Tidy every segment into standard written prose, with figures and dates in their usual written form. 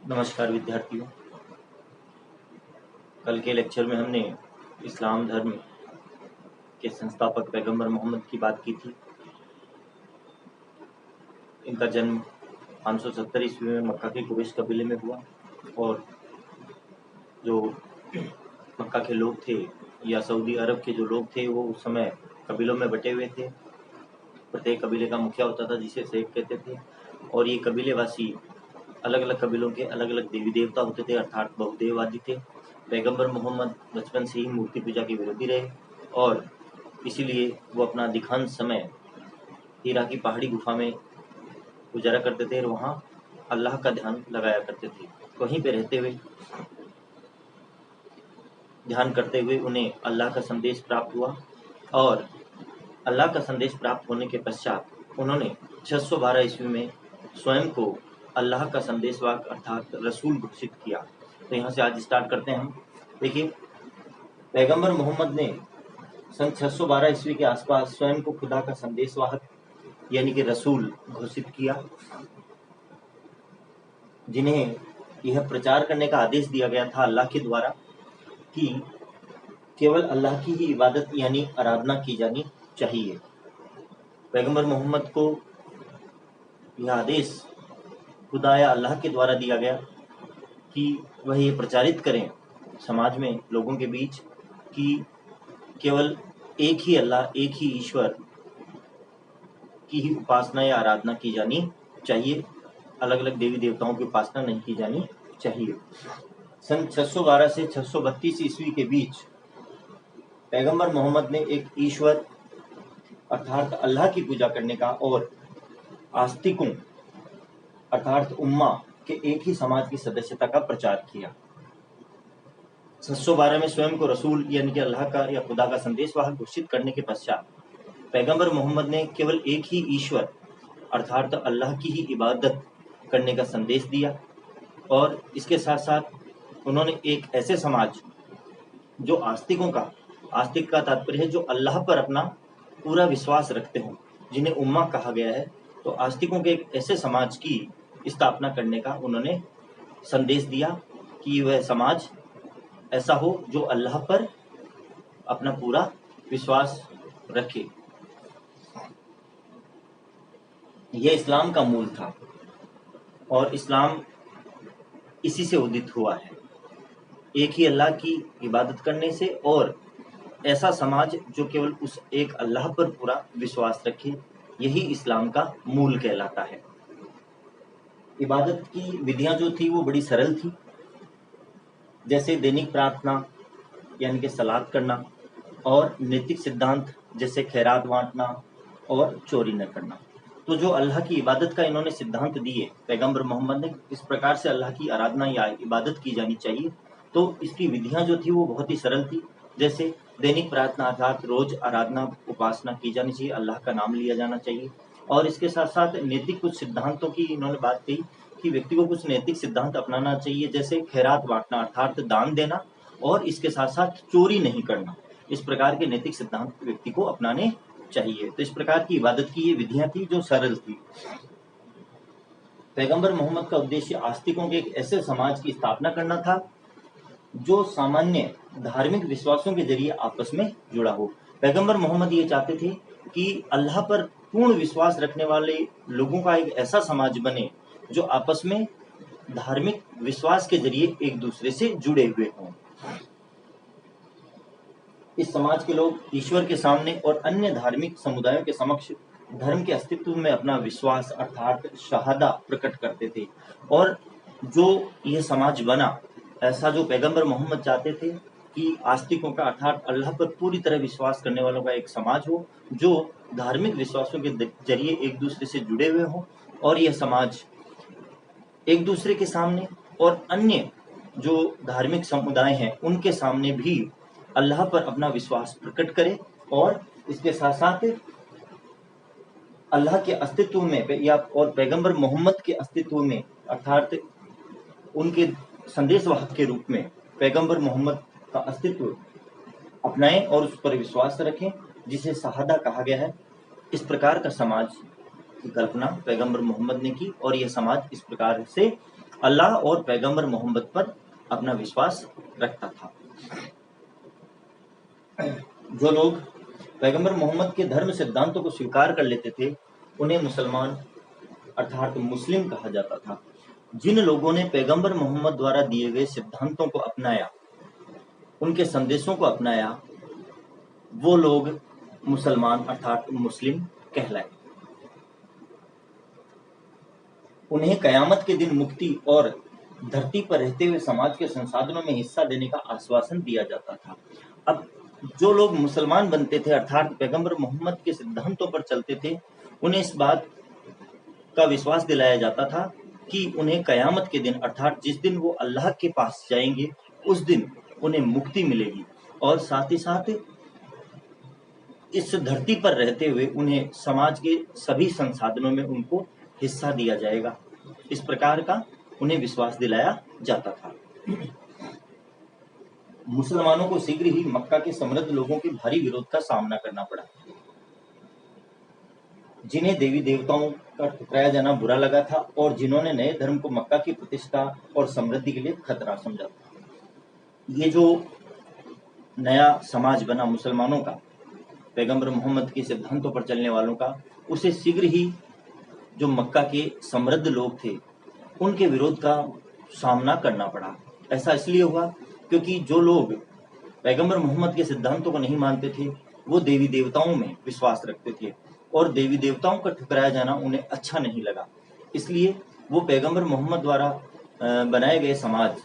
नमस्कार विद्यार्थियों। कल के लेक्चर में हमने इस्लाम धर्म के संस्थापक पैगंबर मोहम्मद की बात की थी। इनका जन्म 570 ईस्वी में मक्का के कुरैश कबीले में हुआ और जो मक्का के लोग थे या सऊदी अरब के जो लोग थे वो उस समय कबीलों में बटे हुए थे। प्रत्येक कबीले का मुखिया होता था जिसे शेख कहते थे और ये कबीलेवासी अलग अलग कबीलों के अलग अलग देवी देवता होते थे, अर्थात बहुदेववादी थे। पैगंबर मोहम्मद बचपन से ही मूर्ति पूजा के विरोधी रहे और इसीलिए वो अपना अधिकांश समय हीरा की पहाड़ी गुफा में गुजारा करते थे और वहाँ अल्लाह का ध्यान लगाया करते थे। वहीं पे रहते हुए ध्यान करते हुए उन्हें अल्लाह का संदेश प्राप्त हुआ और अल्लाह का संदेश प्राप्त होने के पश्चात उन्होंने 612 ईस्वी में स्वयं को अल्लाह का संदेशवाहक अर्थात रसूल घोषित किया। तो यहाँ से आज स्टार्ट करते हैं हम। देखिए, पैगंबर मोहम्मद ने सन 612 ईस्वी के आसपास स्वयं को खुदा का संदेशवाहक यानी कि रसूल घोषित किया, जिन्हें यह प्रचार करने का आदेश दिया गया था अल्लाह के द्वारा कि केवल अल्लाह की ही इबादत यानी आराधना की जानी चाहिए। पैगंबर मोहम्मद को यह आदेश खुदा या अल्लाह के द्वारा दिया गया कि वह ये प्रचारित करें समाज में, लोगों के बीच, कि केवल एक ही अल्लाह, एक ही ईश्वर की ही उपासना या आराधना की जानी चाहिए, अलग अलग देवी देवताओं की उपासना नहीं की जानी चाहिए। सन 612 से 632 ईस्वी के बीच पैगंबर मोहम्मद ने एक ईश्वर अर्थात अल्लाह की पूजा करने का और आस्तिकों अर्थात उम्मा के एक ही समाज की सदस्यता का प्रचार किया। 612 में स्वयं को रसूल यानी कि अल्लाह का या खुदा का संदेशवाहक घोषित करने के पश्चात पैगंबर मोहम्मद ने केवल एक ही ईश्वर अर्थात अल्लाह की ही इबादत करने का संदेश दिया और इसके साथ साथ उन्होंने एक ऐसे समाज जो आस्तिक का तात्पर्य है जो अल्लाह पर अपना पूरा विश्वास रखते हों, जिन्हें उम्मा कहा गया है, तो आस्तिकों के एक ऐसे समाज की स्थापना करने का उन्होंने संदेश दिया कि वह समाज ऐसा हो जो अल्लाह पर अपना पूरा विश्वास रखे। यह इस्लाम का मूल था और इस्लाम इसी से उदित हुआ है, एक ही अल्लाह की इबादत करने से और ऐसा समाज जो केवल उस एक अल्लाह पर पूरा विश्वास रखे, यही इस्लाम का मूल कहलाता है। इबादत की विधियां जो थी वो बड़ी सरल थी, जैसे दैनिक प्रार्थना यानी कि सलात करना और नैतिक सिद्धांत जैसे खैरात बांटना और चोरी न करना। तो जो अल्लाह की इबादत का इन्होंने सिद्धांत दिए पैगंबर मोहम्मद ने, इस प्रकार से अल्लाह की आराधना या इबादत की जानी चाहिए, तो इसकी विधियां जो थी वो बहुत ही सरल थी। जैसे दैनिक प्रार्थना अर्थात रोज आराधना उपासना की जानी चाहिए, अल्लाह का नाम लिया जाना चाहिए और इसके साथ साथ नैतिक कुछ सिद्धांतों की इन्होंने बात कही कि व्यक्ति को कुछ नैतिक सिद्धांत अपनाना चाहिए, जैसे खैरात बांटना अर्थात दान देना और इसके साथ साथ चोरी नहीं करना। इस प्रकार के नैतिक सिद्धांत व्यक्ति को अपनाने चाहिए। तो इस प्रकार की इबादत की ये विधियां थी जो सरल थी। पैगंबर मोहम्मद का उद्देश्य आस्तिकों के एक ऐसे समाज की स्थापना करना था जो सामान्य धार्मिक विश्वासों के जरिए आपस में जुड़ा हो। पैगंबर मोहम्मद ये चाहते थे कि अल्लाह पर पूर्ण विश्वास रखने वाले लोगों का एक ऐसा समाज बने जो आपस में धार्मिक विश्वास के जरिए एक दूसरे से जुड़े हुए हों। इस समाज के लोग ईश्वर के सामने और अन्य धार्मिक समुदायों के समक्ष धर्म के अस्तित्व में अपना विश्वास अर्थात शहादा प्रकट करते थे और जो यह समाज बना, ऐसा जो पैगंबर मोहम्मद चाहते थे कि आस्तिकों का अर्थात अल्लाह पर पूरी तरह विश्वास करने वालों का एक समाज हो जो धार्मिक विश्वासों के जरिए एक दूसरे से जुड़े हुए हों और यह समाज एक दूसरे के सामने और अन्य जो धार्मिक समुदाय हैं उनके सामने भी अल्लाह पर अपना विश्वास प्रकट करे और इसके साथ साथ अल्लाह के अस्तित्व में या और पैगंबर मोहम्मद के अस्तित्व में अर्थात उनके संदेशवाहक के रूप में पैगंबर मोहम्मद का अस्तित्व अपनाएं और उस पर विश्वास रखें, जिसे शहादा कहा गया है। इस प्रकार का समाज की कल्पना पैगंबर मोहम्मद ने की और यह समाज इस प्रकार से अल्लाह और पैगंबर मोहम्मद पर अपना विश्वास रखता था। जो लोग पैगंबर मोहम्मद के धर्म सिद्धांतों को स्वीकार कर लेते थे उन्हें मुसलमान अर्थात मुस्लिम कहा जाता था। जिन लोगों ने पैगंबर मोहम्मद द्वारा दिए गए सिद्धांतों को अपनाया, उनके संदेशों को अपनाया, वो लोग मुसलमान अर्थात मुस्लिम कहलाए। उन्हें कयामत के दिन मुक्ति और धरती पर रहते हुए समाज के संसाधनों में हिस्सा देने का आश्वासन दिया जाता था। अब जो लोग मुसलमान बनते थे अर्थात पैगंबर मोहम्मद के सिद्धांतों पर चलते थे, उन्हें इस बात का विश्वास दिलाया जाता था कि उन्हें कयामत के दिन अर्थात जिस दिन वो अल्लाह के पास जाएंगे उस दिन उन्हें मुक्ति मिलेगी और साथ ही साथ इस धरती पर रहते हुए उन्हें समाज के सभी संसाधनों में उनको हिस्सा दिया जाएगा। इस प्रकार का उन्हें विश्वास दिलाया जाता था। मुसलमानों को शीघ्र ही मक्का के समृद्ध लोगों के भारी विरोध का सामना करना पड़ा, जिन्हें देवी देवताओं का ठुकराया जाना बुरा लगा था और जिन्होंने नए धर्म को मक्का की प्रतिष्ठा और समृद्धि के लिए खतरा समझा था। ये जो नया समाज बना मुसलमानों का, पैगंबर मोहम्मद के सिद्धांतों पर चलने वालों का, उसे शीघ्र ही जो मक्का के समृद्ध लोग थे उनके विरोध का सामना करना पड़ा। ऐसा इसलिए हुआ क्योंकि जो लोग पैगंबर मोहम्मद के सिद्धांतों को नहीं मानते थे वो देवी देवताओं में विश्वास रखते थे और देवी देवताओं का ठुकराया जाना उन्हें अच्छा नहीं लगा। इसलिए वो पैगंबर मोहम्मद द्वारा बनाए गए समाज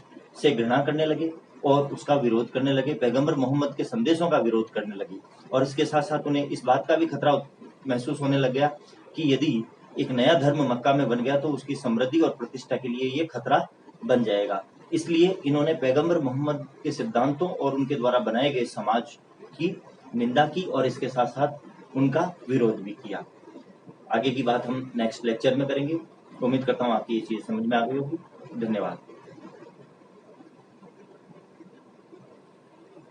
से घृणा करने लगे और उसका विरोध करने लगे, पैगंबर मोहम्मद के संदेशों का विरोध करने लगे। और इसके साथ साथ उन्हें इस बात का भी खतरा महसूस होने लग गया कि यदि एक नया धर्म मक्का में बन गया तो उसकी समृद्धि और प्रतिष्ठा के लिए ये खतरा बन जाएगा। इसलिए इन्होंने पैगंबर मोहम्मद के सिद्धांतों और उनके द्वारा बनाए गए समाज की निंदा की और इसके साथ साथ उनका विरोध भी किया। आगे की बात हम नेक्स्ट लेक्चर में करेंगे। उम्मीद करता हूँ आपकी ये चीज समझ में आ गई होगी। धन्यवाद।